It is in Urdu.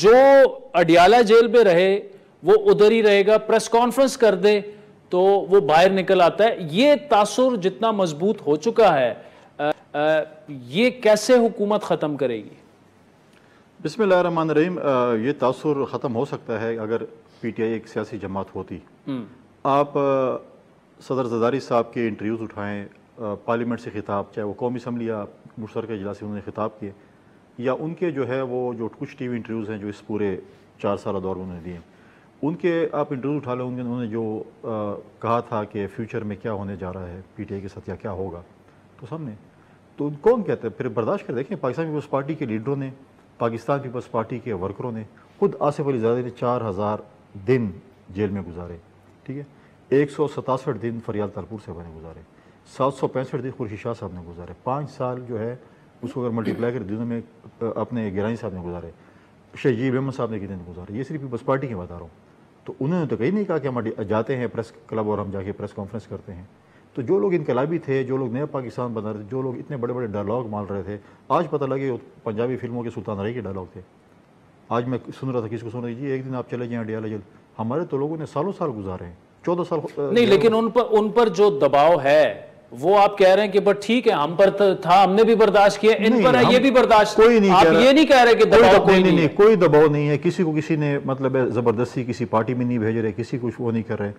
جو اڈیالہ جیل پہ رہے وہ ادھر ہی رہے گا، پریس کانفرنس کر دے تو وہ باہر نکل آتا ہے. یہ تاثر جتنا مضبوط ہو چکا ہے یہ کیسے حکومت ختم کرے گی؟ بسم اللہ الرحمن الرحیم. یہ تاثر ختم ہو سکتا ہے اگر پی ٹی آئی ایک سیاسی جماعت ہوتی. آپ صدر زرداری صاحب کے انٹرویوز اٹھائیں، پارلیمنٹ سے خطاب، چاہے وہ قومی اسمبلی یا مشترکہ اجلاس سے انہوں نے خطاب کیے، یا ان کے جو ہے وہ جو کچھ ٹی وی انٹرویوز ہیں جو اس پورے 4 سالہ دور میں انہوں نے دیے، ان کے آپ انٹرویوز اٹھا لیں. انہوں نے جو کہا تھا کہ فیوچر میں کیا ہونے جا رہا ہے پی ٹی آئی کے ساتھ یا کیا ہوگا، تو سامنے تو کون کہتا ہے؟ پھر برداشت کر دیکھیں. پاکستان پیپلز پارٹی کے لیڈروں نے، پاکستان پیپلز پارٹی کے ورکروں نے، خود آصف علی زرداری نے 4000 دن جیل میں گزارے. ٹھیک ہے، 167 دن فریال تالپور صاحب نے گزارے، 765 دن خورشید شاہ صاحب نے گزارے، 5 سال جو ہے اس کو اگر ملٹی پلائی کر دنوں میں اپنے گیلانی صاحب نے گزارے، شہجیب احمد صاحب نے کتنے گزارے. یہ صرف پیپلز پارٹی کے بتا رہا ہوں. تو انہوں نے تو کہیں نہیں کہا کہ ہم جاتے ہیں پریس کلب اور ہم جا کے پریس کانفرنس کرتے ہیں. تو جو لوگ انقلابی تھے، جو لوگ نیا پاکستان بنا رہے تھے، جو لوگ اتنے بڑے بڑے ڈائلاگ مال رہے تھے، آج پتہ لگے پنجابی فلموں کے سلطان رائی کے ڈائلاگ تھے. آج میں سن رہا تھا کسی کو سن رہا تھا جی ایک دن آپ چلے جائیں اڈیالہ جیل. ہمارے تو لوگوں نے سالوں سال گزارے ہیں، 14 سال. نہیں لیکن ان پر جو دباؤ ہے وہ آپ کہہ رہے ہیں کہ بس ٹھیک ہے ہم پر تھا، ہم نے بھی برداشت کیا، ان پر ہے یہ بھی برداشت. کوئی نہیں، آپ یہ نہیں کہہ رہے کہ دباؤ کوئی نہیں ہے. کوئی دباؤ نہیں ہے. کسی کو کسی نے مطلب زبردستی کسی پارٹی میں نہیں بھیج رہے، کسی کچھ وہ نہیں کر رہے.